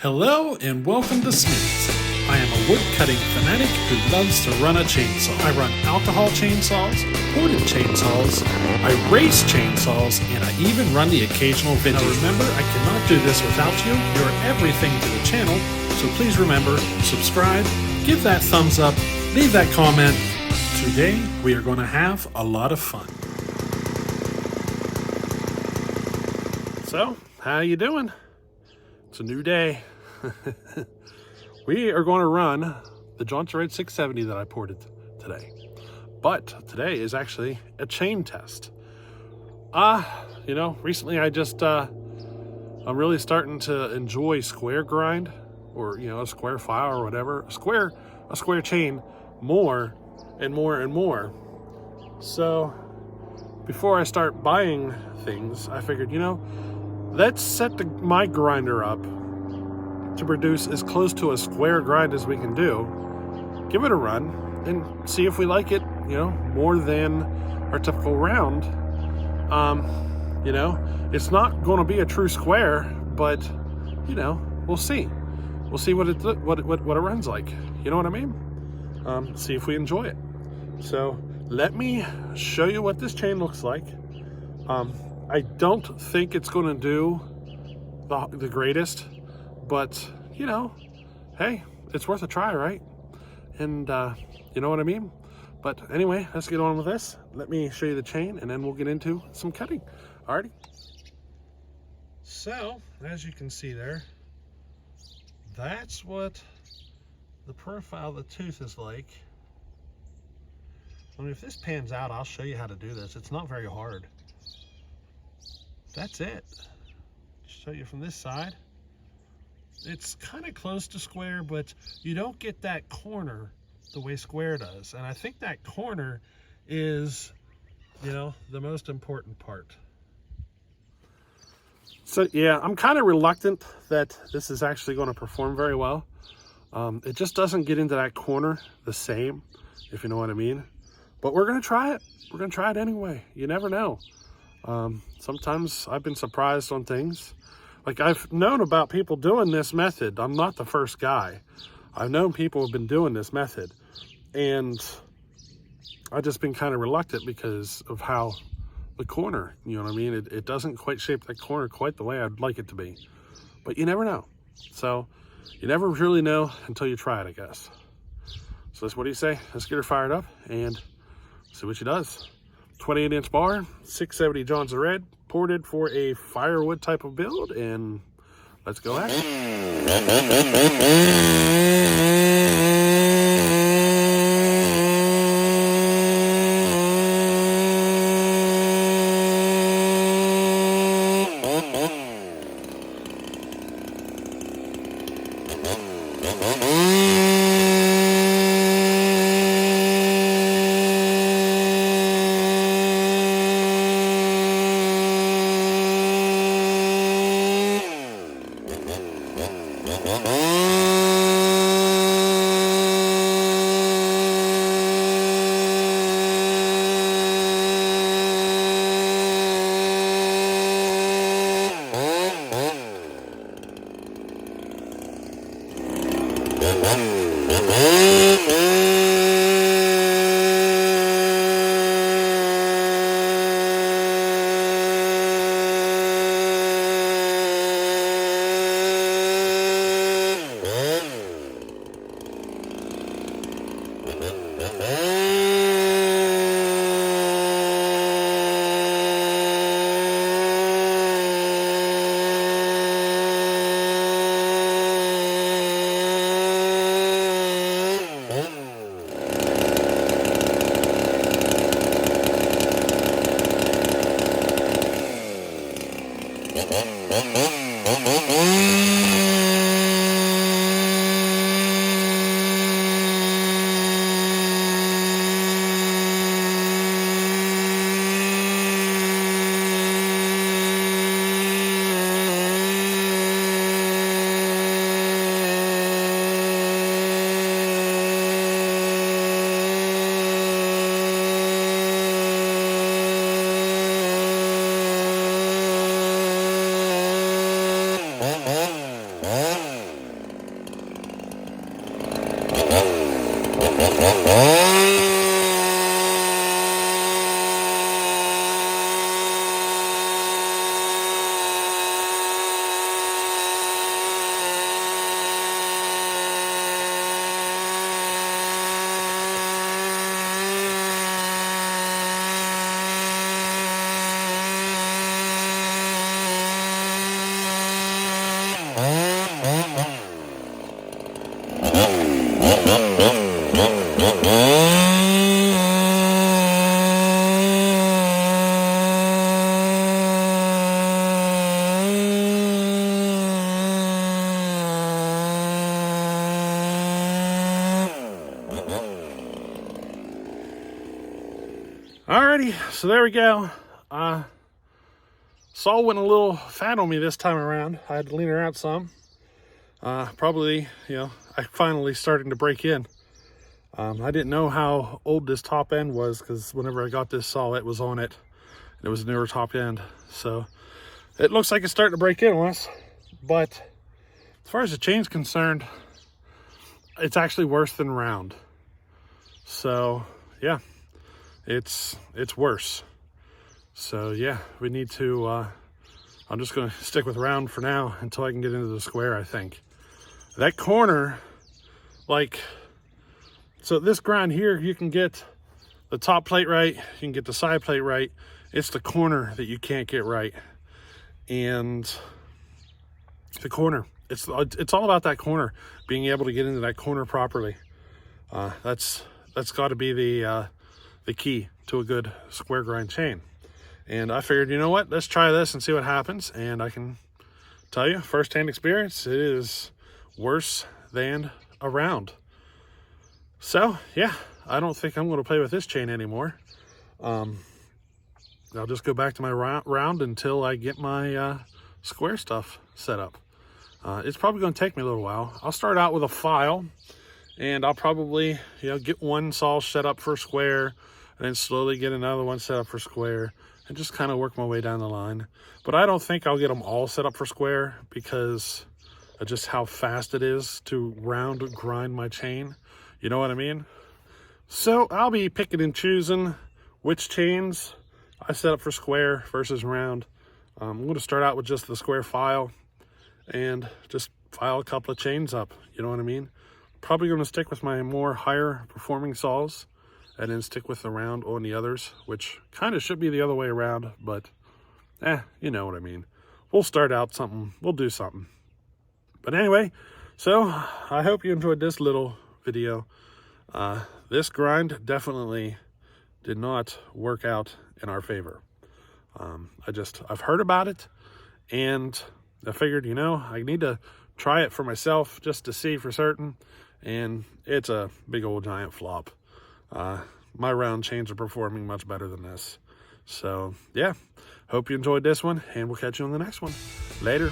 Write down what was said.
Hello and welcome to Smitty's. I am a wood cutting fanatic who loves to run a chainsaw. I run alcohol chainsaws, ported chainsaws, I race chainsaws, and I even run the occasional vintage. Now remember, I cannot do this without you. You're everything to the channel, so please remember, subscribe, give that thumbs up, leave that comment. Today, we are going to have a lot of fun. So, how you doing? It's a new day. We are going to run the Johnson Red 670 that I ported today. But today is actually a chain test. Recently I just, I'm really starting to enjoy square grind or, a square file or whatever. A square chain more and more and more. So before I start buying things, I figured, let's set my grinder up to produce as close to a square grind as we can do. Give it a run and see if we like it, more than our typical round. It's not going to be a true square, but we'll see. We'll see what it runs like. You know what I mean? See if we enjoy it. So let me show you what this chain looks like. I don't think it's going to do the greatest, but hey, it's worth a try, right? And you know what I mean? But anyway, let's get on with this. Let me show you the chain and then we'll get into some cutting. Alrighty. So, as you can see there, that's what the profile of the tooth is like. I mean, if this pans out, I'll show you how to do this. It's not very hard. That's it. Show you from this side. It's kind of close to square, but you don't get that corner the way square does. And I think that corner is, the most important part. So yeah, I'm kind of reluctant that this is actually going to perform very well. It just doesn't get into that corner the same, if you know what I mean. But we're going to try it. We're going to try it anyway. You never know. Sometimes I've been surprised on things. Like, I've known about people doing this method. I'm not the first guy. I've known people have been doing this method. And I've just been kind of reluctant because of how the corner, you know what I mean? It doesn't quite shape that corner quite the way I'd like it to be. But you never know. So, you never really know until you try it, I guess. So, what do you say? Let's get her fired up and see what she does. 28-inch bar, 670 Johnson Red, ported for a firewood type of build, and let's go at it. Alrighty, so there we go. Saw went a little fat on me this time around. I had to lean her out some. Probably, I finally starting to break in. I didn't know how old this top end was because whenever I got this saw, it was on it. It was a newer top end. So it looks like it's starting to break in on us. But as far as the chain's concerned, it's actually worse than round. So yeah, it's worse. So yeah, we need to, I'm just gonna stick with round for now until I can get into the square, I think. That corner, so this grind here, you can get the top plate right, you can get the side plate right. It's the corner that you can't get right. And the corner, it's all about that corner, being able to get into that corner properly. That's got to be the key to a good square grind chain. And I figured, you know what, let's try this and see what happens. And I can tell you, first-hand experience, it is worse than a round. So yeah, I don't think I'm going to play with this chain anymore. I'll just go back to my round until I get my square stuff set up. It's probably going to take me a little while. I'll start out with a file, and I'll probably get one saw set up for square, and then slowly get another one set up for square, and just kind of work my way down the line. But I don't think I'll get them all set up for square because of just how fast it is to round grind my chain. You know what I mean? So I'll be picking and choosing which chains I set up for square versus round. I'm going to start out with just the square file and just file a couple of chains up. You know what I mean? Probably going to stick with my more higher performing saws and then stick with the round on the others, which kind of should be the other way around, but you know what I mean. We'll start out something, we'll do something. But anyway, so I hope you enjoyed this little video. This grind definitely did not work out in our favor. I've heard about it, and I figured, I need to try it for myself just to see for certain, and it's a big old giant flop. My round chains are performing much better than this. So yeah, hope you enjoyed this one, and we'll catch you on the next one. Later.